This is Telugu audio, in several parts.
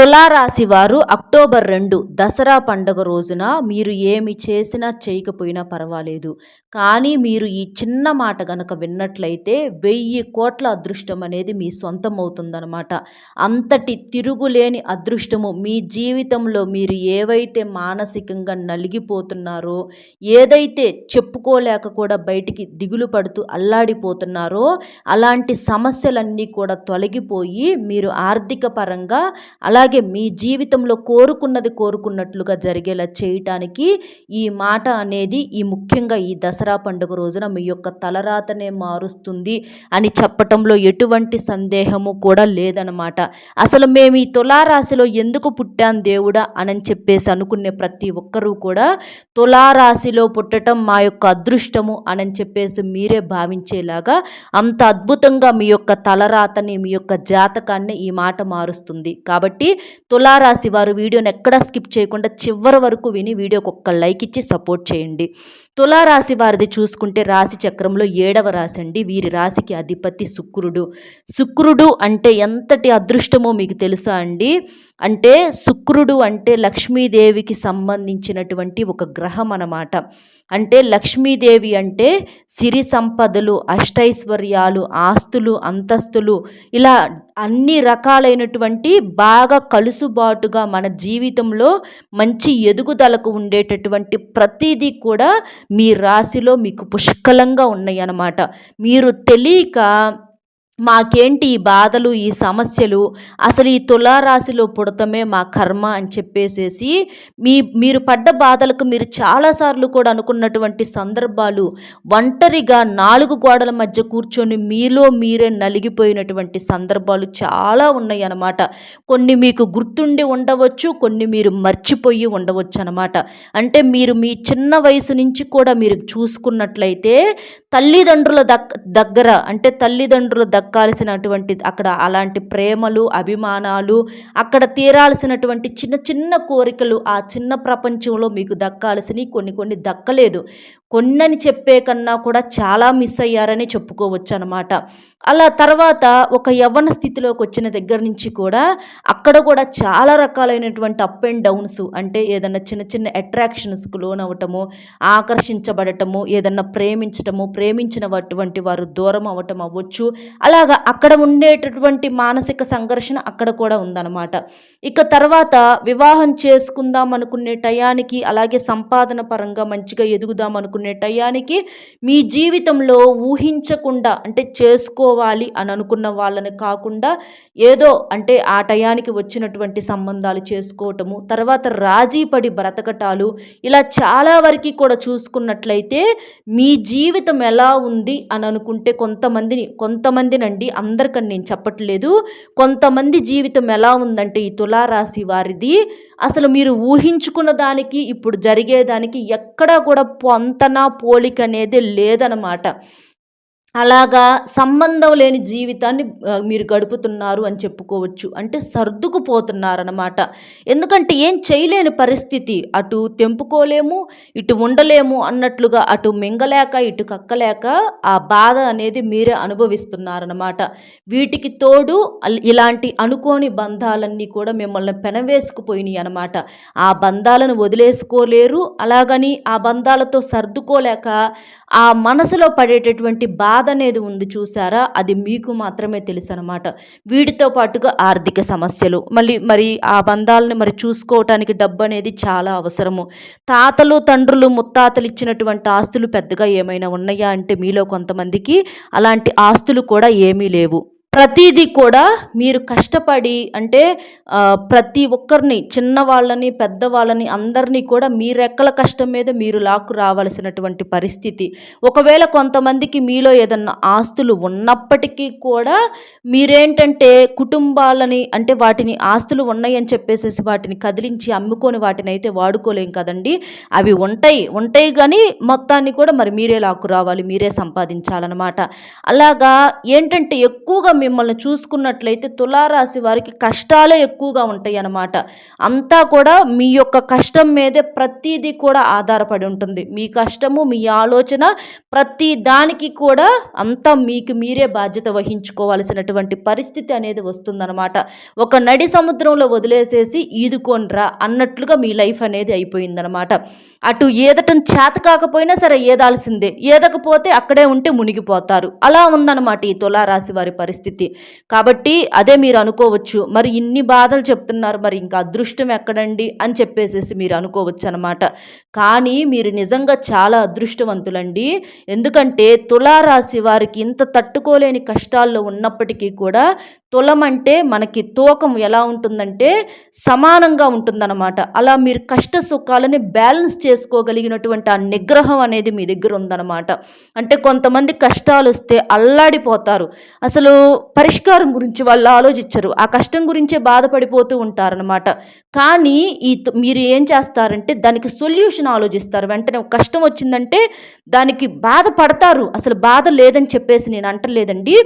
తులారాశి వారు అక్టోబర్ 2 దసరా పండుగ రోజున మీరు ఏమి చేసినా చేయకపోయినా పర్వాలేదు. కానీ మీరు ఈ చిన్న మాట గనక విన్నట్లయితే 1000 కోట్ల అదృష్టం అనేది మీ సొంతం అవుతుందనమాట. అంతటి తిరుగులేని అదృష్టము మీ జీవితంలో మీరు ఏవైతే మానసికంగా నలిగిపోతున్నారో, ఏదైతే చెప్పుకోలేక కూడా బయటికి దిగులు పడుతూ అల్లాడిపోతున్నారో, అలాంటి సమస్యలన్నీ కూడా తొలగిపోయి మీరు ఆర్థిక పరంగా అలాగే మీ జీవితంలో కోరుకున్నట్లుగా జరిగేలా చేయటానికి ఈ మాట అనేది ముఖ్యంగా ఈ దసరా పండుగ రోజున మీ యొక్క తలరాతనే మారుస్తుంది అని చెప్పటంలో ఎటువంటి సందేహము కూడా లేదనమాట. అసలు మేము ఈ తులారాశిలో ఎందుకు పుట్టాం దేవుడా అని చెప్పేసి అనుకునే ప్రతి ఒక్కరూ కూడా తులారాశిలో పుట్టడం మా యొక్క అదృష్టము అని చెప్పేసి మీరే భావించేలాగా అంత అద్భుతంగా మీ యొక్క తలరాతని మీ యొక్క జాతకాన్ని ఈ మాట మారుస్తుంది. కాబట్టి తులారాశి వారు వీడియోని ఎక్కడా స్కిప్ చేయకుండా చివరి వరకు విని వీడియోకి ఒక్క లైక్ ఇచ్చి సపోర్ట్ చేయండి. తులారాశి వారిది చూసుకుంటే రాశి చక్రంలో 7వ రాశి అండి. వీరి రాశికి అధిపతి శుక్రుడు. శుక్రుడు అంటే ఎంతటి అదృష్టమో మీకు తెలుసా అండి? అంటే శుక్రుడు అంటే లక్ష్మీదేవికి సంబంధించినటువంటి ఒక గ్రహం అన్నమాట. అంటే లక్ష్మీదేవి అంటే సిరి సంపదలు, అష్టైశ్వర్యాలు, ఆస్తులు, అంతస్తులు, ఇలా అన్ని రకాలైనటువంటి బాగా కలుసుబాటుగా మన జీవితంలో మంచి ఎదుగుదలకు ఉండేటటువంటి ప్రతిదీ కూడా మీ రాశిలో మీకు పుష్కలంగా ఉన్నాయి అన్నమాట. మీరు తెలియక మాకేంటి ఈ బాధలు, ఈ సమస్యలు, అసలు ఈ తులారాశిలో పుడతమే మా కర్మ అని చెప్పేసేసి మీరు పడ్డ బాధలకు మీరు చాలాసార్లు కూడా అనుకున్నటువంటి సందర్భాలు, ఒంటరిగా 4 గోడల మధ్య కూర్చొని మీలో మీరే నలిగిపోయినటువంటి సందర్భాలు చాలా ఉన్నాయి అన్నమాట. కొన్ని మీకు గుర్తుండి ఉండవచ్చు, కొన్ని మీరు మర్చిపోయి ఉండవచ్చు అన్నమాట. అంటే మీరు మీ చిన్న వయసు నుంచి కూడా మీరు చూసుకున్నట్లయితే తల్లిదండ్రుల దగ్గర అంటే తల్లిదండ్రులు దక్కాల్సినటువంటి అక్కడ అలాంటి ప్రేమలు, అభిమానాలు, అక్కడ తీరాల్సినటువంటి చిన్న చిన్న కోరికలు, ఆ చిన్న ప్రపంచంలో మీకు దక్కాల్సినవి కొన్ని దక్కలేదు. కొన్నని చెప్పే కన్నా కూడా చాలా మిస్ అయ్యారని చెప్పుకోవచ్చు అనమాట. అలా తర్వాత ఒక యవ్వన స్థితిలోకి వచ్చిన దగ్గర నుంచి కూడా అక్కడ కూడా చాలా రకాలైనటువంటి అప్ అండ్ డౌన్స్, అంటే ఏదన్నా చిన్న చిన్న అట్రాక్షన్స్కు లోనవ్వటము, ఆకర్షించబడటము, ఏదన్నా ప్రేమించటము, ప్రేమించినటువంటి వారు దూరం అవ్వటం అవ్వచ్చు. అలాగా అక్కడ ఉండేటటువంటి మానసిక సంఘర్షణ అక్కడ కూడా ఉందన్నమాట. ఇక తర్వాత వివాహం చేసుకుందాం అనుకునే టయానికి, అలాగే సంపాదన పరంగా మంచిగా ఎదుగుదాం అనుకునే టయానికి మీ జీవితంలో ఊహించకుండా, అంటే చేసుకోవాలి అని అనుకున్న వాళ్ళని కాకుండా ఏదో అంటే ఆ టయానికి వచ్చినటువంటి సంబంధాలు చేసుకోవటము, తర్వాత రాజీ పడి బ్రతకటాలు, ఇలా చాలా వరకు కూడా చూసుకున్నట్లయితే మీ జీవితం ఎలా ఉంది అని అనుకుంటే కొంతమందినండి, అందరికని నేను చెప్పట్లేదు, కొంతమంది జీవితం ఎలా ఉందంటే ఈ తులారాశి వారిది అసలు మీరు ఊహించుకున్న దానికి ఇప్పుడు జరిగేదానికి ఎక్కడా కూడా పొంతన పోలిక అనేది లేదనమాట. అలాగా సంబంధం లేని జీవితాన్ని మీరు గడుపుతున్నారు అని చెప్పుకోవచ్చు. అంటే సర్దుకుపోతున్నారన్నమాట. ఎందుకంటే ఏం చేయలేని పరిస్థితి, అటు తెంపుకోలేము, ఇటు ఉండలేము అన్నట్లుగా, అటు మింగలేక ఇటు కక్కలేక ఆ బాధ అనేది మీరే అనుభవిస్తున్నారన్నమాట. వీటికి తోడు ఇలాంటి అనుకోని బంధాలన్నీ కూడా మిమ్మల్ని పెనవేసుకుపోయినాయి అన్నమాట. ఆ బంధాలను వదిలేసుకోలేరు, అలాగని ఆ బంధాలతో సర్దుకోలేక ఆ మనసులో పడేటటువంటి బాధ అనేది ఉంది చూసారా, అది మీకు మాత్రమే తెలుసు అనమాట. వీటితో పాటుగా ఆర్థిక సమస్యలు, మరి ఆ బంధాలను మరి చూసుకోవటానికి డబ్బు అనేది చాలా అవసరము. తాతలు, తండ్రులు, ముత్తాతలు ఇచ్చినటువంటి ఆస్తులు పెద్దగా ఏమైనా ఉన్నాయా అంటే మీలో కొంతమందికి అలాంటి ఆస్తులు కూడా ఏమీ లేవు. ప్రతిదీ కూడా మీరు కష్టపడి, అంటే ప్రతి ఒక్కరిని, చిన్నవాళ్ళని పెద్దవాళ్ళని అందరినీ కూడా మీ రెక్కల కష్టం మీద మీరు లాక్కు రావాల్సినటువంటి పరిస్థితి. ఒకవేళ కొంతమందికి మీలో ఏదన్నా ఆస్తులు ఉన్నప్పటికీ కూడా మీరేంటంటే కుటుంబాలని, అంటే వాటిని ఆస్తులు ఉన్నాయని చెప్పేసేసి వాటిని కదిలించి అమ్ముకొని వాటిని అయితే వాడుకోలేం కదండి. అవి ఉంటాయి కానీ మొత్తాన్ని కూడా మరి మీరే లాక్కు రావాలి, మీరే సంపాదించాలన్నమాట. అలాగా ఏంటంటే ఎక్కువగా మిమ్మల్ని చూసుకున్నట్లయితే తులారాశి వారికి కష్టాలే ఎక్కువగా ఉంటాయి అన్నమాట. అంతా కూడా మీ యొక్క కష్టం మీదే ప్రతీదీ కూడా ఆధారపడి ఉంటుంది. మీ కష్టము, మీ ఆలోచన ప్రతి దానికి కూడా అంతా మీకు మీరే బాధ్యత వహించుకోవాల్సినటువంటి పరిస్థితి అనేది వస్తుందన్నమాట. ఒక నడి సముద్రంలో వదిలేసేసి ఈదుకోనరా అన్నట్లుగా మీ లైఫ్ అనేది అయిపోయిందనమాట. అటు ఈదటం చేత కాకపోయినా సరే ఈదాల్సిందే, ఈదకపోతే అక్కడే ఉంటే మునిగిపోతారు. అలా ఉందన్నమాట ఈ తులారాశి వారి పరిస్థితి. కాబట్టి అదే మీరు అనుకోవచ్చు, మరి ఇన్ని బాధలు చెప్తున్నారు, మరి ఇంకా అదృష్టం ఎక్కడండి అని చెప్పేసేసి మీరు అనుకోవచ్చు అనమాట. కానీ మీరు నిజంగా చాలా అదృష్టవంతులండి. ఎందుకంటే తులారాశి వారికి ఇంత తట్టుకోలేని కష్టాల్లో ఉన్నప్పటికీ కూడా తులం అంటే మనకి తూకం ఎలా ఉంటుందంటే సమానంగా ఉంటుందన్నమాట. అలా మీరు కష్ట సుఖాలని బ్యాలెన్స్ చేసుకోగలిగినటువంటి ఆ నిగ్రహం అనేది మీ దగ్గర ఉందన్నమాట. అంటే కొంతమంది కష్టాలు వస్తే అల్లాడిపోతారు, అసలు పరిష్కారం గురించి వాళ్ళు ఆలోచించరు, ఆ కష్టం గురించే బాధపడిపోతూ ఉంటారనమాట. కానీ మీరు ఏం చేస్తారంటే దానికి సొల్యూషన్ ఆలోచిస్తారు. వెంటనే ఒక కష్టం వచ్చిందంటే దానికి బాధపడతారు. అసలు బాధ లేదని చెప్పేసి నేను అంటలేదండి,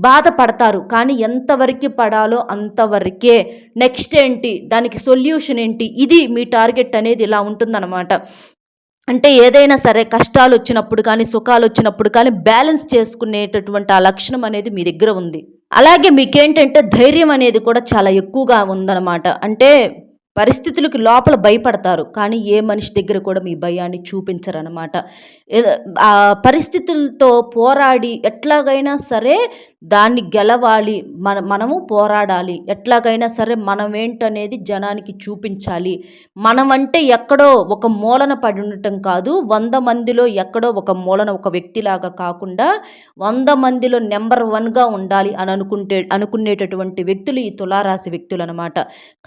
బాధపడతారు. కానీ ఎంతవరకు పడాలో అంతవరకే. నెక్స్ట్ ఏంటి, దానికి సొల్యూషన్ ఏంటి, ఇది మీ టార్గెట్ అనేది ఇలా ఉంటుందన్నమాట. అంటే ఏదైనా సరే కష్టాలు వచ్చినప్పుడు కానీ సుఖాలు వచ్చినప్పుడు కానీ బ్యాలెన్స్ చేసుకునేటటువంటి ఆ లక్షణం అనేది మీ దగ్గర ఉంది. అలాగే మీకేంటంటే ధైర్యం అనేది కూడా చాలా ఎక్కువగా ఉందన్నమాట. అంటే పరిస్థితులకి లోపల భయపడతారు, కానీ ఏ మనిషి దగ్గర కూడా మీ భయాన్ని చూపించరనమాట. ఆ పరిస్థితులతో పోరాడి ఎట్లాగైనా సరే దాన్ని గెలవాలి, మనము పోరాడాలి, ఎట్లాగైనా సరే మనం ఏంటనేది జనానికి చూపించాలి. మనం అంటే ఎక్కడో ఒక మూలన పడి ఉండటం కాదు, 100 మందిలో ఎక్కడో ఒక మూలన ఒక వ్యక్తిలాగా కాకుండా 100 మందిలో నెంబర్ 1గా ఉండాలి అని అనుకునేటటువంటి వ్యక్తులు ఈ తులారాశి వ్యక్తులు అనమాట.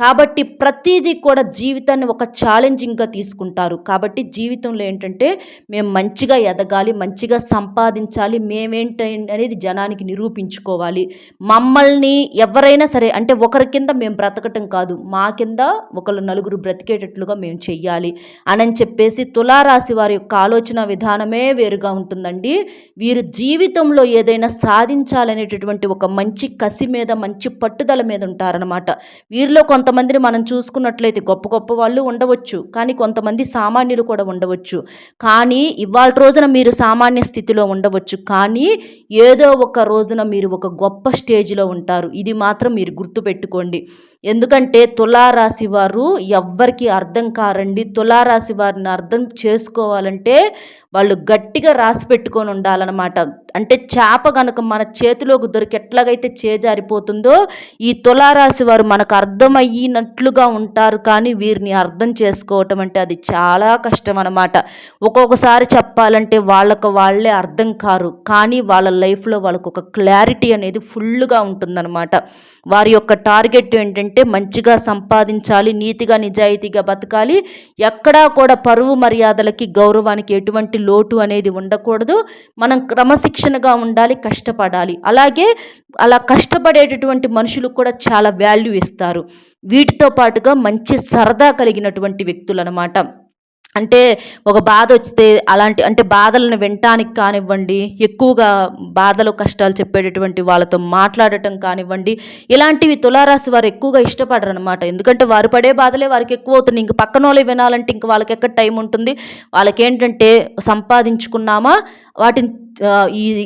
కాబట్టి ప్రతిదీ కూడా జీవితాన్ని ఒక ఛాలెంజింగ్గా తీసుకుంటారు. కాబట్టి జీవితంలో ఏంటంటే మేము మంచిగా ఎదగాలి, మంచిగా సంపాదించాలి, మేమేంటి అనేది జనానికి నిరూపించుకోవాలి. మమ్మల్ని ఎవరైనా సరే అంటే ఒకరి కింద మేము బ్రతకటం కాదు, మా కింద ఒకరు నలుగురు బ్రతికేటట్లుగా మేము చెయ్యాలి అని చెప్పేసి తులారాశి వారి యొక్క ఆలోచన విధానమే వేరుగా ఉంటుందండి. వీరు జీవితంలో ఏదైనా సాధించాలనేటటువంటి ఒక మంచి కసి మీద, మంచి పట్టుదల మీద ఉంటారనమాట. వీరిలో కొంతమందిని మనం చూసుకున్నట్లయితే గొప్ప గొప్ప వాళ్ళు ఉండవచ్చు, కానీ కొంతమంది సామాన్యులు కూడా ఉండవచ్చు. కానీ ఇవాళ రోజున మీరు సామాన్య స్థితిలో ఉండవచ్చు, కానీ ఏదో ఒక రోజున మీరు ఒక గొప్ప స్టేజ్లో ఉంటారు. ఇది మాత్రం మీరు గుర్తుపెట్టుకోండి. ఎందుకంటే తులారాశి వారు ఎవ్వరికి అర్థం కారండి. తులారాశి వారిని అర్థం చేసుకోవాలంటే వాళ్ళు గట్టిగా రాసి పెట్టుకొని ఉండాలన్నమాట. అంటే చేప కనుక మన చేతిలోకి దొరికి ఎట్లాగైతే చేజారిపోతుందో ఈ తులారాశి వారు మనకు అర్థమయ్యినట్లుగా ఉంటారు, కానీ వీరిని అర్థం చేసుకోవటం అంటే అది చాలా కష్టం అన్నమాట. ఒక్కొక్కసారి చెప్పాలంటే వాళ్ళే అర్థం కారు, కానీ వాళ్ళ లైఫ్లో వాళ్ళకు ఒక క్లారిటీ అనేది ఫుల్గా ఉంటుందన్నమాట. వారి యొక్క టార్గెట్ ఏంటంటే మంచిగా సంపాదించాలి, నీతిగా నిజాయితీగా బతకాలి, ఎక్కడా కూడా పరువు మర్యాదలకి గౌరవానికి ఎటువంటి లోటు అనేది ఉండకూడదు, మనం క్రమశిక్షణగా ఉండాలి, కష్టపడాలి. అలాగే అలా కష్టపడేటటువంటి మనుషులకు కూడా చాలా వాల్యూ ఇస్తారు. వీటితో పాటుగా మంచి సరదా కలిగినటువంటి వ్యక్తులు అన్నమాట. అంటే ఒక బాధ వస్తే అంటే బాధలను వినటానికి కానివ్వండి, ఎక్కువగా బాధలు కష్టాలు చెప్పేటటువంటి వాళ్ళతో మాట్లాడటం కానివ్వండి, ఇలాంటివి తులారాశి వారు ఎక్కువగా ఇష్టపడరు అనమాట. ఎందుకంటే వారు పడే బాధలే వారికి ఎక్కువ అవుతుంది. ఇంక పక్కన వాళ్ళే వినాలంటే ఇంక వాళ్ళకి ఎక్కడ టైం ఉంటుంది. వాళ్ళకేంటంటే సంపాదించుకున్నామా వాటిని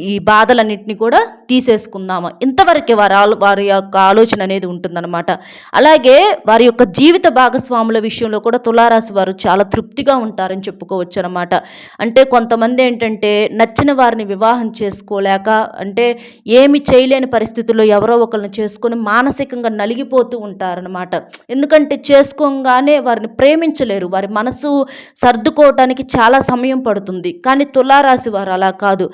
ఈ బాధలన్నింటినీ కూడా తీసేసుకుందామా, ఇంతవరకే వారి యొక్క ఆలోచన అనేది ఉంటుందన్నమాట. అలాగే వారి యొక్క జీవిత భాగస్వాముల విషయంలో కూడా తులారాశి వారు చాలా తృప్తిగా ఉంటారని చెప్పుకోవచ్చు అనమాట. అంటే కొంతమంది ఏంటంటే నచ్చిన వారిని వివాహం చేసుకోలేక, అంటే ఏమి చేయలేని పరిస్థితుల్లో ఎవరో ఒకరిని చేసుకొని మానసికంగా నలిగిపోతూ ఉంటారనమాట. ఎందుకంటే చేసుకోగానే వారిని ప్రేమించలేరు, వారి మనసు సర్దుకోవటానికి చాలా సమయం పడుతుంది. కానీ తులారాశి వారు అలా కాదు.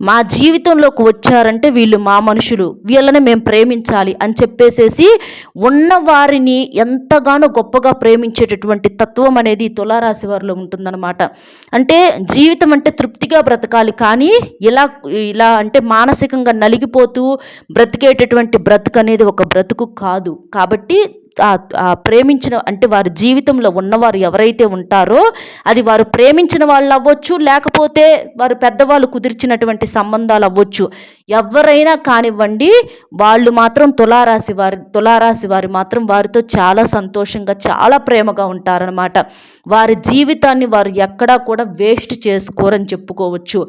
మా జీవితంలోకి వచ్చారంటే వీళ్ళు మా మనుషులు, వీళ్ళని మేము ప్రేమించాలి అని చెప్పేసేసి ఉన్న వారిని ఎంతగానో గొప్పగా ప్రేమించేటటువంటి తత్వం అనేది తులారాశి వారిలో ఉంటుందన్నమాట. అంటే జీవితం అంటే తృప్తిగా బ్రతకాలి, కానీ ఇలా అంటే మానసికంగా నలిగిపోతూ బ్రతికేటటువంటి బ్రతుకు అనేది ఒక బ్రతుకు కాదు. కాబట్టి ప్రేమించిన అంటే వారి జీవితంలో ఉన్నవారు ఎవరైతే ఉంటారో అది వారు ప్రేమించిన వాళ్ళు అవ్వచ్చు, లేకపోతే వారు పెద్దవాళ్ళు కుదిర్చినటువంటి సంబంధాలు అవ్వచ్చు, ఎవరైనా కానివ్వండి, వాళ్ళు మాత్రం తులారాశి వారి మాత్రం వారితో చాలా సంతోషంగా చాలా ప్రేమగా ఉంటారనమాట. వారి జీవితాన్ని వారు ఎక్కడా కూడా వేస్ట్ చేసుకోరని చెప్పుకోవచ్చు.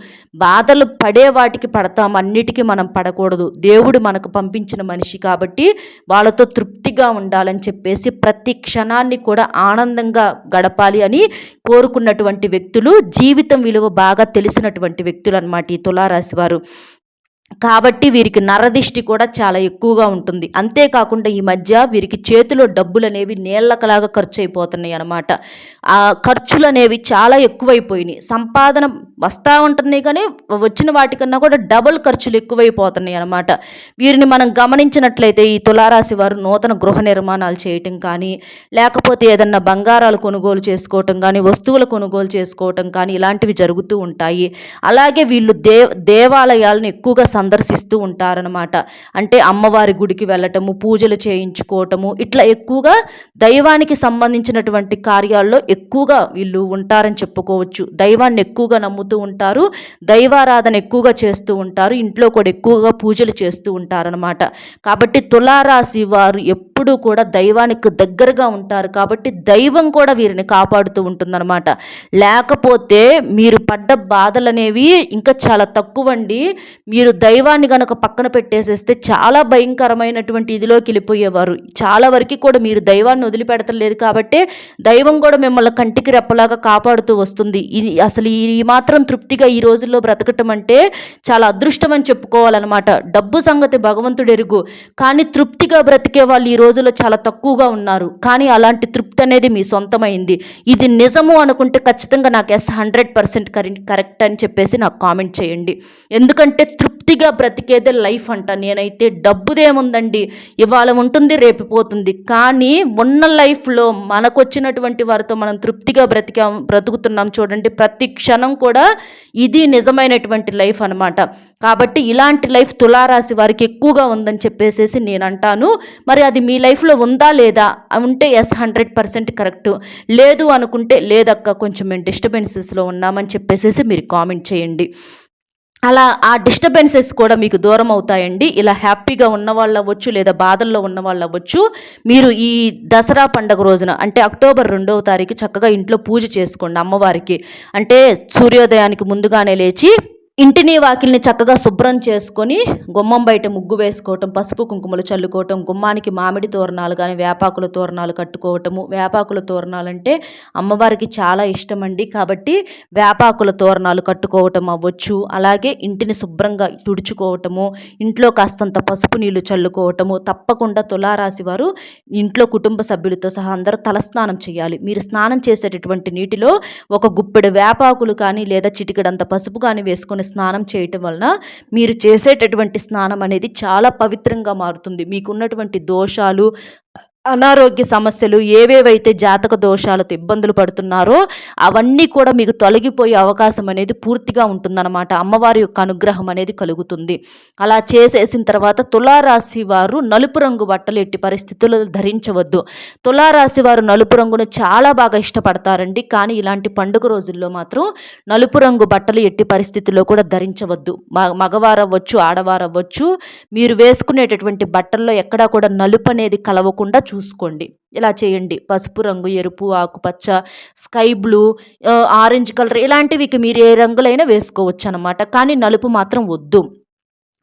బాధలు పడే వాటికి పడతాం, అన్నిటికీ మనం పడకూడదు. దేవుడు మనకు పంపించిన మనిషి కాబట్టి వాళ్ళతో తృప్తిగా ఉండాలని చెప్పేసి ప్రతి క్షణాన్ని కూడా ఆనందంగా గడపాలి అని కోరుకున్నటువంటి వ్యక్తులు, జీవితం విలువ బాగా తెలిసినటువంటి వ్యక్తులు అన్నమాట ఈ తులారాశి వారు. కాబట్టి వీరికి నరదిష్టి కూడా చాలా ఎక్కువగా ఉంటుంది. అంతేకాకుండా ఈ మధ్య వీరికి చేతిలో డబ్బులు అనేవి నీళ్ళకలాగా ఖర్చు అయిపోతున్నాయి అన్నమాట. ఆ ఖర్చులు అనేవి చాలా ఎక్కువైపోయినాయి. సంపాదన వస్తూ ఉంటున్నాయి కానీ వచ్చిన వాటికన్నా కూడా డబుల్ ఖర్చులు ఎక్కువైపోతున్నాయి అన్నమాట. వీరిని మనం గమనించినట్లయితే ఈ తులారాశి వారు నూతన గృహ నిర్మాణాలు చేయటం కానీ, లేకపోతే ఏదన్నా బంగారాలు కొనుగోలు చేసుకోవటం కానీ, వస్తువుల కొనుగోలు చేసుకోవటం కానీ ఇలాంటివి జరుగుతూ ఉంటాయి. అలాగే వీళ్ళు దేవాలయాలను ఎక్కువగా సందర్శిస్తూ ఉంటారనమాట. అంటే అమ్మవారి గుడికి వెళ్ళటము, పూజలు చేయించుకోవటము, ఇట్లా ఎక్కువగా దైవానికి సంబంధించినటువంటి కార్యాల్లో ఎక్కువగా వీళ్ళు ఉంటారని చెప్పుకోవచ్చు. దైవాన్ని ఎక్కువగా నమ్ముతూ ఉంటారు, దైవారాధన ఎక్కువగా చేస్తూ ఉంటారు, ఇంట్లో కూడా ఎక్కువగా పూజలు చేస్తూ ఉంటారనమాట. కాబట్టి తులారాశి వారు ఎప్పుడూ కూడా దైవానికి దగ్గరగా ఉంటారు కాబట్టి దైవం కూడా వీరిని కాపాడుతూ ఉంటుందన్నమాట. లేకపోతే మీరు పడ్డ బాధలనేవి ఇంకా చాలా తక్కువండి. మీరు దైవాన్ని గనక పక్కన పెట్టేసేస్తే చాలా భయంకరమైనటువంటి ఇదిలోకి వెళ్ళిపోయేవారు. చాలా వరకు కూడా మీరు దైవాన్ని వదిలిపెడతలేదు కాబట్టి దైవం కూడా మిమ్మల్ని కంటికి రెప్పలాగా కాపాడుతూ వస్తుంది. ఇది అసలు ఈ మాత్రం తృప్తిగా ఈ రోజుల్లో బ్రతకటం అంటే చాలా అదృష్టం అని చెప్పుకోవాలన్నమాట. డబ్బు సంగతి భగవంతుడు ఎరుగు, కానీ తృప్తిగా బ్రతికే వాళ్ళు ఈ రోజుల్లో చాలా తక్కువగా ఉన్నారు. కానీ అలాంటి తృప్తి అనేది మీ సొంతమైంది. ఇది నిజము అనుకుంటే ఖచ్చితంగా నాకు 100% కరెక్ట్ అని చెప్పేసి నాకు కామెంట్ చేయండి. ఎందుకంటే తృప్తిగా బ్రతికేదే లైఫ్ అంట. నేనైతే డబ్బుదేముందండి, ఇవాళ ఉంటుంది రేపు పోతుంది, కానీ ఉన్న లైఫ్లో మనకు వచ్చినటువంటి వారితో మనం తృప్తిగా బ్రతుకుతున్నాం చూడండి. ప్రతి క్షణం కూడా ఇది నిజమైనటువంటి లైఫ్ అనమాట. కాబట్టి ఇలాంటి లైఫ్ తులారాశి వారికి ఎక్కువగా ఉందని చెప్పేసి నేను అంటాను. మరి అది మీ లైఫ్లో ఉందా లేదా? ఉంటే 100% కరెక్ట్, లేదు అనుకుంటే లేదక్క కొంచెం మేము డిస్టర్బెన్సెస్లో ఉన్నామని చెప్పేసి మీరు కామెంట్ చేయండి. అలా ఆ డిస్టర్బెన్సెస్ కూడా మీకు దూరం అవుతాయండి. ఇలా హ్యాపీగా ఉన్న వాళ్ళు అవ్వచ్చు, లేదా బాధల్లో ఉన్న వాళ్ళు అవ్వచ్చు. మీరు ఈ దసరా పండుగ రోజున అంటే అక్టోబర్ 2వ తారీఖు చక్కగా ఇంట్లో పూజ చేసుకోండి అమ్మవారికి. అంటే సూర్యోదయానికి ముందుగానే లేచి ఇంటిని వాకిల్ని చక్కగా శుభ్రం చేసుకొని గుమ్మం బయట ముగ్గు వేసుకోవటం, పసుపు కుంకుమలు చల్లుకోవటం, గుమ్మానికి మామిడి తోరణాలు కానీ వేపాకుల తోరణాలు కట్టుకోవటము. వేపాకుల తోరణాలు అంటే అమ్మవారికి చాలా ఇష్టం అండి, కాబట్టి వేపాకుల తోరణాలు కట్టుకోవటం అవ్వచ్చు. అలాగే ఇంటిని శుభ్రంగా తుడుచుకోవటము, ఇంట్లో కాస్తంత పసుపు నీళ్లు చల్లుకోవటము. తప్పకుండా తులారాశి వారు ఇంట్లో కుటుంబ సభ్యులతో సహా అందరూ తలస్నానం చేయాలి. మీరు స్నానం చేసేటటువంటి నీటిలో ఒక గుప్పెడు వేపాకులు కానీ లేదా చిటికెడంత పసుపు కానీ వేసుకొని స్నానం చేయటం వలన మీరు చేసేటటువంటి స్నానం అనేది చాలా పవిత్రంగా మారుతుంది. మీకున్నటువంటి దోషాలు, అనారోగ్య సమస్యలు ఏవేవైతే జాతక దోషాలతో ఇబ్బందులు పడుతున్నారో అవన్నీ కూడా మీకు తొలగిపోయే అవకాశం అనేది పూర్తిగా ఉంటుందన్నమాట. అమ్మవారి యొక్క అనుగ్రహం అనేది కలుగుతుంది. అలా చేసేసిన తర్వాత తులారాశి వారు నలుపు రంగు బట్టలు ఎట్టి పరిస్థితుల్లో ధరించవద్దు. తులారాశి వారు నలుపు రంగును చాలా బాగా ఇష్టపడతారండి, కానీ ఇలాంటి పండుగ రోజుల్లో మాత్రం నలుపు రంగు బట్టలు ఎట్టి పరిస్థితుల్లో కూడా ధరించవద్దు. మగవారవ్వచ్చు, ఆడవారవ్వచ్చు, మీరు వేసుకునేటటువంటి బట్టల్లో ఎక్కడా కూడా నలుపు అనేది కలవకుండా చూసుకోండి. ఇలా చేయండి. పసుపు రంగు, ఎరుపు, ఆకుపచ్చ, స్కై బ్లూ, ఆరెంజ్ కలర్ ఇలాంటివి మీరు ఏ రంగులైనా వేసుకోవచ్చు అనమాట, కానీ నలుపు మాత్రం వద్దు.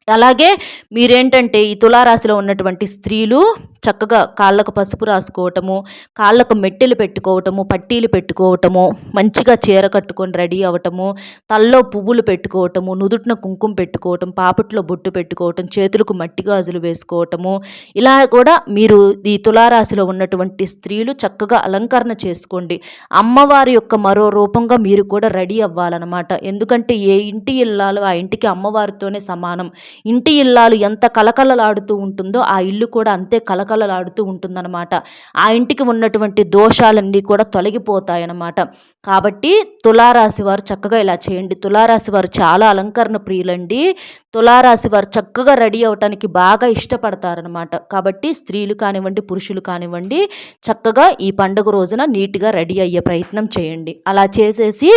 అలాగే మీరేంటంటే ఈ తులారాశిలో ఉన్నటువంటి స్త్రీలు చక్కగా కాళ్ళకు పసుపు రాసుకోవటము, కాళ్ళకు మెట్టెలు పెట్టుకోవటము, పట్టీలు పెట్టుకోవటము, మంచిగా చీర కట్టుకొని రెడీ అవ్వటము, తల్లో పువ్వులు పెట్టుకోవటము, నుదుటిన కుంకుమ పెట్టుకోవటం, పాపట్లో బొట్టు పెట్టుకోవటం, చేతులకు మట్టి గాజులు వేసుకోవటము, ఇలా కూడా మీరు ఈ తులారాశిలో ఉన్నటువంటి స్త్రీలు చక్కగా అలంకరణ చేసుకోండి. అమ్మవారి యొక్క మరో రూపంగా మీరు కూడా రెడీ అవ్వాలన్నమాట. ఎందుకంటే ఏ ఇంటి ఇల్లాలు ఆ ఇంటికి అమ్మవారితోనే సమానం. ఇంటి ఇల్లాలు ఎంత కలకలలాడుతూ ఉంటుందో ఆ ఇల్లు కూడా అంతే కళకళలాడుతూ ఉంటుందన్నమాట. ఆ ఇంటికి ఉన్నటువంటి దోషాలన్నీ కూడా తొలగిపోతాయన్నమాట. కాబట్టి తులారాశి వారు చక్కగా ఇలా చేయండి. తులారాశి వారు చాలా అలంకరణ ప్రియులండి. తులారాశి వారు చక్కగా రెడీ అవ్వటానికి బాగా ఇష్టపడతారనమాట. కాబట్టి స్త్రీలు కానివ్వండి, పురుషులు కానివ్వండి, చక్కగా ఈ పండుగ రోజున నీట్‌గా రెడీ అయ్యే ప్రయత్నం చేయండి. అలా చేసేసి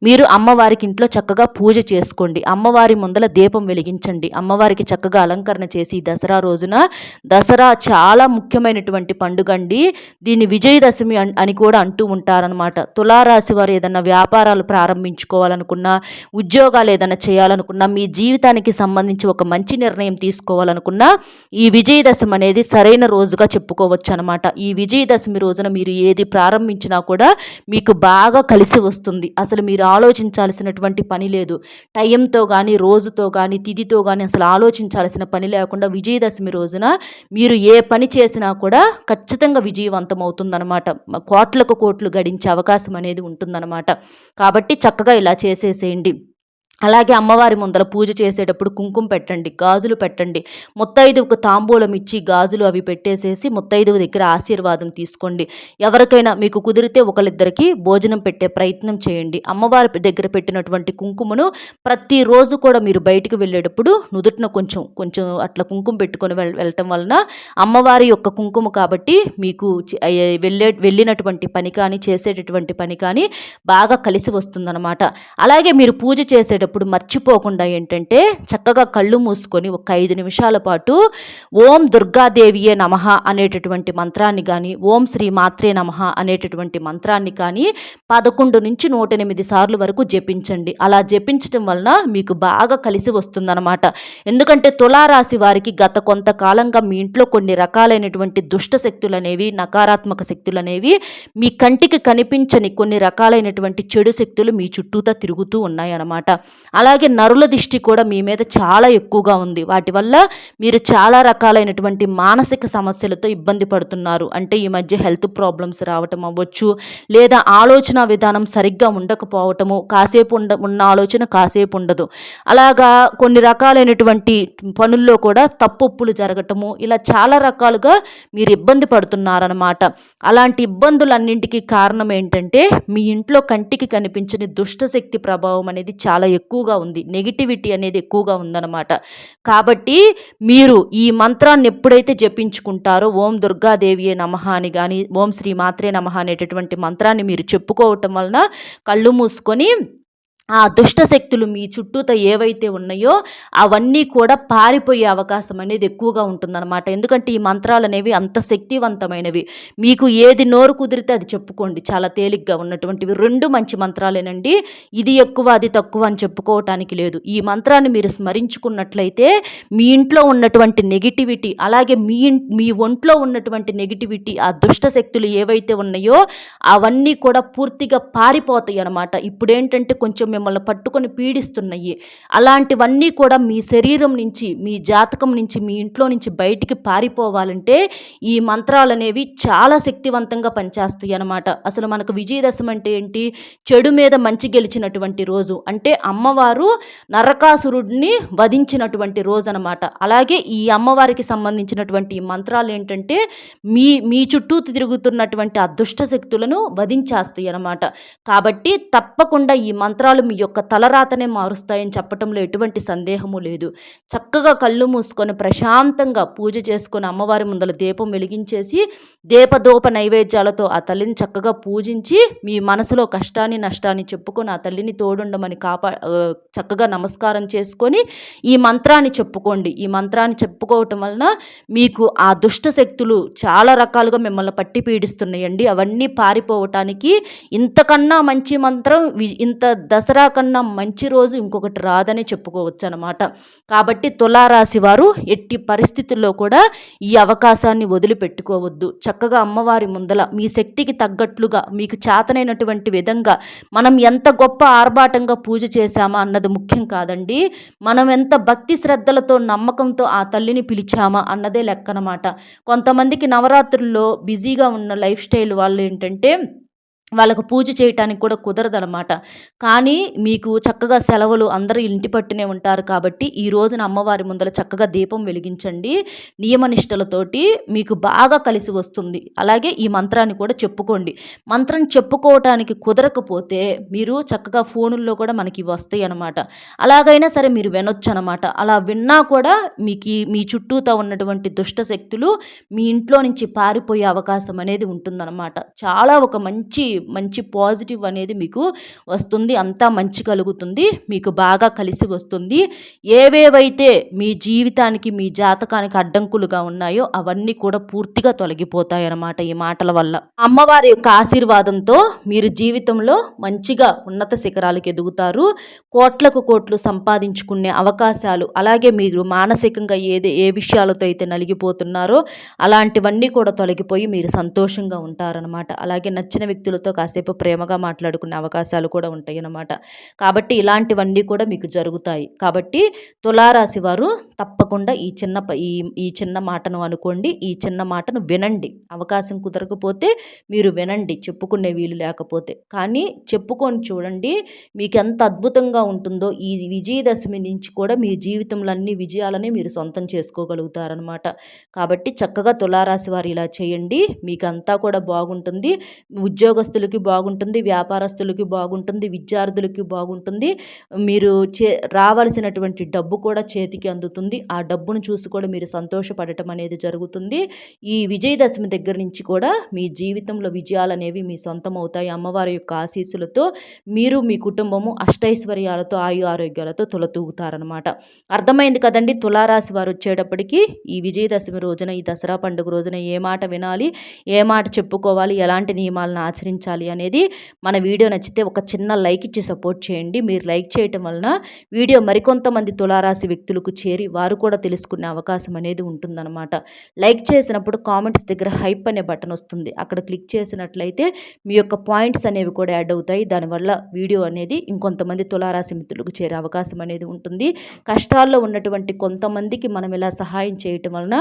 మీరు అమ్మవారికి ఇంట్లో చక్కగా పూజ చేసుకోండి. అమ్మవారి ముందల దీపం వెలిగించండి. అమ్మవారికి చక్కగా అలంకరణ చేసి దసరా రోజున దసరా చాలా ముఖ్యమైనటువంటి పండుగండి. దీన్ని విజయదశమి అని కూడా అంటూ ఉంటారనమాట. తులారాశి వారు ఏదన్నా వ్యాపారాలు ప్రారంభించుకోవాలనుకున్నా, ఉద్యోగాలు ఏదైనా చేయాలనుకున్నా, మీ జీవితానికి సంబంధించి ఒక మంచి నిర్ణయం తీసుకోవాలనుకున్నా ఈ విజయదశమి అనేది సరైన రోజుగా చెప్పుకోవచ్చు అనమాట. ఈ విజయదశమి రోజున మీరు ఏది ప్రారంభించినా కూడా మీకు బాగా కలిసి వస్తుంది. అసలు మీరు ఆలోచించాల్సినటువంటి పని లేదు. టైంతో కానీ, రోజుతో కానీ, తిథితో కానీ అసలు ఆలోచించాల్సిన పని లేకుండా విజయదశమి రోజున మీరు ఏ పని చేసినా కూడా ఖచ్చితంగా విజయవంతం అవుతుందన్నమాట. కోట్లకు కోట్లు గడించే అవకాశం అనేది ఉంటుందన్నమాట. కాబట్టి చక్కగా ఇలా చేసేసేయండి. అలాగే అమ్మవారి ముందర పూజ చేసేటప్పుడు కుంకుమ పెట్టండి, గాజులు పెట్టండి. ముత్తైదువుకు తాంబూలం ఇచ్చి గాజులు అవి పెట్టేసేసి ముత్తైదువు దగ్గర ఆశీర్వాదం తీసుకోండి. ఎవరికైనా మీకు కుదిరితే ఒకళ్ళిద్దరికి భోజనం పెట్టే ప్రయత్నం చేయండి. అమ్మవారి దగ్గర పెట్టినటువంటి కుంకుమను ప్రతిరోజు కూడా మీరు బయటికి వెళ్ళేటప్పుడు నుదుటిన కొంచెం కొంచెం అట్లా కుంకుమ పెట్టుకొని వెళ్ళటం వలన అమ్మవారి యొక్క కుంకుమ కాబట్టి మీకు వెళ్ళినటువంటి పని కానీ, చేసేటటువంటి పని కానీ బాగా కలిసి వస్తుందన్నమాట. అలాగే మీరు పూజ చేసేటప్పుడు మర్చిపోకుండా ఏంటంటే చక్కగా కళ్ళు మూసుకొని ఒక 5 నిమిషాల పాటు ఓం దుర్గాదేవియే నమః అనేటటువంటి మంత్రాన్ని కానీ, ఓం శ్రీ మాత్రే నమః అనేటటువంటి మంత్రాన్ని కానీ 11 నుంచి 108 సార్లు వరకు జపించండి. అలా జపించటం వలన మీకు బాగా కలిసి వస్తుందన్నమాట. ఎందుకంటే తులారాశి వారికి గత కొంతకాలంగా మీ ఇంట్లో కొన్ని రకాలైనటువంటి దుష్ట శక్తులు అనేవి, నకారాత్మక శక్తులు అనేవి, మీ కంటికి కనిపించని కొన్ని రకాలైనటువంటి చెడు శక్తులు మీ చుట్టూతా తిరుగుతూ ఉన్నాయన్నమాట. అలాగే నరుల దిష్టి కూడా మీ మీద చాలా ఎక్కువగా ఉంది. వాటి వల్ల మీరు చాలా రకాలైనటువంటి మానసిక సమస్యలతో ఇబ్బంది పడుతున్నారు. అంటే ఈ మధ్య హెల్త్ ప్రాబ్లమ్స్ రావటం అవ్వచ్చు, లేదా ఆలోచన విధానం సరిగ్గా ఉండకపోవటము, కాసేపు ఉన్న ఆలోచన కాసేపు ఉండదు. అలాగా కొన్ని రకాలైనటువంటి పనుల్లో కూడా తప్పొప్పులు జరగటము, ఇలా చాలా రకాలుగా మీరు ఇబ్బంది పడుతున్నారన్నమాట. అలాంటి ఇబ్బందులన్నింటికీ కారణం ఏంటంటే మీ ఇంట్లో కంటికి కనిపించని దుష్టశక్తి ప్రభావం అనేది చాలా ఎక్కువగా ఉంది. నెగిటివిటీ అనేది ఎక్కువగా ఉందన్నమాట. కాబట్టి మీరు ఈ మంత్రాన్ని ఎప్పుడైతే జపించుకుంటారో ఓం దుర్గాదేవియే నమః అని కానీ, ఓం శ్రీ మాత్రే నమః అనేటటువంటి మంత్రాన్ని మీరు చెప్పుకోవటం వలన కళ్ళు మూసుకొని ఆ దుష్ట శక్తులు మీ చుట్టూత ఏవైతే ఉన్నాయో అవన్నీ కూడా పారిపోయే అవకాశం అనేది ఎక్కువగా ఉంటుందన్నమాట. ఎందుకంటే ఈ మంత్రాలు అనేవి అంత శక్తివంతమైనవి. మీకు ఏది నోరు కుదిరితే అది చెప్పుకోండి. చాలా తేలిగ్గా ఉన్నటువంటివి 2 మంచి మంత్రాలేనండి. ఇది ఎక్కువ అది తక్కువ అని చెప్పుకోవటానికి లేదు. ఈ మంత్రాన్ని మీరు స్మరించుకున్నట్లయితే మీ ఇంట్లో ఉన్నటువంటి నెగిటివిటీ, అలాగే మీ ఒంట్లో ఉన్నటువంటి నెగిటివిటీ, ఆ దుష్ట శక్తులు ఏవైతే ఉన్నాయో అవన్నీ కూడా పూర్తిగా పారిపోతాయి అన్నమాట. ఇప్పుడేంటంటే కొంచెం మిమ్మల్ని పట్టుకొని పీడిస్తున్నాయి. అలాంటివన్నీ కూడా మీ శరీరం నుంచి, మీ జాతకం నుంచి, మీ ఇంట్లో నుంచి బయటికి పారిపోవాలంటే ఈ మంత్రాలు అనేవి చాలా శక్తివంతంగా పనిచేస్తాయి అన్నమాట. అసలు మనకు విజయదశమి అంటే ఏంటి? చెడు మీద మంచి గెలిచినటువంటి రోజు. అంటే అమ్మవారు నరకాసురుడిని వధించినటువంటి రోజు అనమాట. అలాగే ఈ అమ్మవారికి సంబంధించినటువంటి ఈ మంత్రాలు ఏంటంటే మీ చుట్టూ తిరుగుతున్నటువంటి ఆ దుష్ట శక్తులను వధించేస్తాయి అన్నమాట. కాబట్టి తప్పకుండా ఈ మంత్రాలు మీ యొక్క తలరాతనే మారుస్తాయని చెప్పటంలో ఎటువంటి సందేహము లేదు. చక్కగా కళ్ళు మూసుకొని ప్రశాంతంగా పూజ చేసుకొని అమ్మవారి ముందల దీపం వెలిగించేసి దీపదూప నైవేద్యాలతో ఆ తల్లిని చక్కగా పూజించి మీ మనసులో కష్టాన్ని నష్టాన్ని చెప్పుకొని ఆ తల్లిని తోడుండమని చక్కగా నమస్కారం చేసుకొని ఈ మంత్రాన్ని చెప్పుకోండి. ఈ మంత్రాన్ని చెప్పుకోవటం వలన మీకు ఆ దుష్ట శక్తులు చాలా రకాలుగా మిమ్మల్ని పట్టి పీడిస్తున్నాయండి. అవన్నీ పారిపోవటానికి ఇంతకన్నా మంచి మంత్రం, ఇంత దసరా కన్నా మంచి రోజు ఇంకొకటి రాదని చెప్పుకోవచ్చు అనమాట. కాబట్టి తులారాశి వారు ఎట్టి పరిస్థితుల్లో కూడా ఈ అవకాశాన్ని వదిలిపెట్టుకోవద్దు. చక్కగా అమ్మవారి ముందల మీ శక్తికి తగ్గట్లుగా మీకు చేతనైనటువంటి విధంగా మనం ఎంత గొప్ప ఆర్భాటంగా పూజ చేశామా అన్నది ముఖ్యం కాదండి. మనం ఎంత భక్తి శ్రద్ధలతో నమ్మకంతో ఆ తల్లిని పిలిచామా అన్నదే లెక్కనమాట. కొంతమందికి నవరాత్రుల్లో బిజీగా ఉన్న లైఫ్ స్టైల్ వాళ్ళు ఏంటంటే వాళ్ళకు పూజ చేయటానికి కూడా కుదరదనమాట. కానీ మీకు చక్కగా సెలవులు అందరూ ఇంటి పట్టునే ఉంటారు కాబట్టి, ఈ రోజున అమ్మవారి ముందల చక్కగా దీపం వెలిగించండి. నియమనిష్టలతోటి మీకు బాగా కలిసి వస్తుంది. అలాగే ఈ మంత్రాన్ని కూడా చెప్పుకోండి. మంత్రం చెప్పుకోవటానికి కుదరకపోతే మీరు చక్కగా ఫోనుల్లో కూడా మనకి వస్తాయి అనమాట. అలాగైనా సరే మీరు వినొచ్చనమాట. అలా విన్నా కూడా మీ చుట్టూతా ఉన్నటువంటి దుష్ట శక్తులు మీ ఇంట్లో నుంచి పారిపోయే అవకాశం అనేది ఉంటుందన్నమాట. చాలా ఒక మంచి పాజిటివ్ అనేది మీకు వస్తుంది. అంతా మంచి కలుగుతుంది. మీకు బాగా కలిసి వస్తుంది. ఏవేవైతే మీ జీవితానికి, మీ జాతకానికి అడ్డంకులుగా ఉన్నాయో అవన్నీ కూడా పూర్తిగా తొలగిపోతాయన్నమాట ఈ మాటల వల్ల. అమ్మవారి యొక్క ఆశీర్వాదంతో మీరు జీవితంలో మంచిగా ఉన్నత శిఖరాలకు ఎదుగుతారు. కోట్లకు కోట్లు సంపాదించుకునే అవకాశాలు, అలాగే మీరు మానసికంగా ఏ విషయాలతో అయితే నలిగిపోతున్నారో అలాంటివన్నీ కూడా తొలగిపోయి మీరు సంతోషంగా ఉంటారనమాట. అలాగే నచ్చిన వ్యక్తులతో కాసేపు ప్రేమగా మాట్లాడుకునే అవకాశాలు కూడా ఉంటాయి అన్నమాట. కాబట్టి ఇలాంటివన్నీ కూడా మీకు జరుగుతాయి. కాబట్టి తులారాశి వారు తప్పకుండా ఈ చిన్న మాటను అనుకోండి. ఈ చిన్న మాటను వినండి. అవకాశం కుదరకపోతే మీరు వినండి, చెప్పుకునే వీలు లేకపోతే. కానీ చెప్పుకొని చూడండి, మీకు ఎంత అద్భుతంగా ఉంటుందో. ఈ విజయదశమి నుంచి కూడా మీ జీవితంలో అన్ని విజయాలని మీరు సొంతం చేసుకోగలుగుతారనమాట. కాబట్టి చక్కగా తులారాశి వారు ఇలా చేయండి. మీకు అంతా కూడా బాగుంటుంది. ఉద్యోగస్తులకి బాగుంటుంది, వ్యాపారస్తులకి బాగుంటుంది, విద్యార్థులకి బాగుంటుంది. మీరు రావాల్సినటువంటి డబ్బు కూడా చేతికి అందుతుంది. ఆ డబ్బును చూసి కూడా మీరు సంతోషపడటం అనేది జరుగుతుంది. ఈ విజయదశమి దగ్గర నుంచి కూడా మీ జీవితంలో విజయాలనేవి మీ సొంతం అవుతాయి. అమ్మవారి యొక్క ఆశీస్సులతో మీరు, మీ కుటుంబము అష్టైశ్వర్యాలతో, ఆరోగ్యాలతో తులతూగుతారనమాట. అర్థమైంది కదండి. తులారాశి వారు వచ్చేటప్పటికి ఈ విజయదశమి రోజున, ఈ దసరా పండుగ రోజున ఏ మాట వినాలి, ఏ మాట చెప్పుకోవాలి, ఎలాంటి నియమాలను ఆచరించాలి అనేది మన వీడియో నచ్చితే ఒక చిన్న లైక్ ఇచ్చి సపోర్ట్ చేయండి. మీరు లైక్ చేయటం వలన వీడియో మరికొంతమంది తులారాశి వ్యక్తులకు చేరి వారు కూడా తెలుసుకునే అవకాశం అనేది ఉంటుందన్నమాట. లైక్ చేసినప్పుడు కామెంట్స్ దగ్గర హైప్ అనే బటన్ వస్తుంది. అక్కడ క్లిక్ చేసినట్లయితే మీ యొక్క పాయింట్స్ అనేవి కూడా యాడ్ అవుతాయి. దానివల్ల వీడియో అనేది ఇంకొంతమంది తులారాశి మిత్రులకు చేరే అవకాశం అనేది ఉంటుంది. కష్టాల్లో ఉన్నటువంటి కొంతమందికి మనం ఇలా సహాయం చేయటం వలన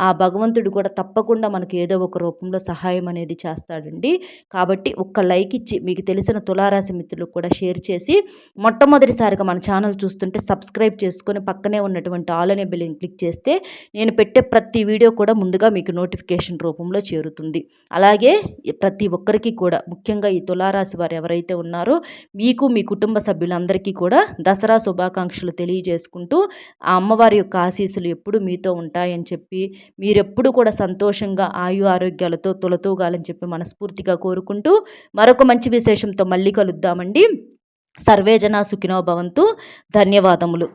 ఆ భగవంతుడు కూడా తప్పకుండా మనకు ఏదో ఒక రూపంలో సహాయం అనేది చేస్తాడండి. కాబట్టి ఒక్క లైక్ ఇచ్చి మీకు తెలిసిన తులారాశి మిత్రులకు కూడా షేర్ చేసి, మొట్టమొదటిసారిగా మన ఛానల్ చూస్తుంటే సబ్స్క్రైబ్ చేసుకొని పక్కనే ఉన్నటువంటి ఆల్ అనే బెల్ని క్లిక్ చేస్తే నేను పెట్టే ప్రతి వీడియో కూడా ముందుగా మీకు నోటిఫికేషన్ రూపంలో చేరుతుంది. అలాగే ప్రతి ఒక్కరికి కూడా, ముఖ్యంగా ఈ తులారాశి వారు ఎవరైతే ఉన్నారో మీకు, మీ కుటుంబ సభ్యులందరికీ కూడా దసరా శుభాకాంక్షలు తెలియజేసుకుంటూ, ఆ అమ్మవారి యొక్క ఆశీస్సులు ఎప్పుడు మీతో ఉంటాయని చెప్పి, మీరెప్పుడు కూడా సంతోషంగా ఆరోగ్యాలతో తులతూగాలని చెప్పి మనస్ఫూర్తిగా కోరుకుంటూ, మరొక మంచి విశేషంతో మళ్ళీ కలుద్దామండి. సర్వేజన సుఖినో భవంతు. ధన్యవాదములు.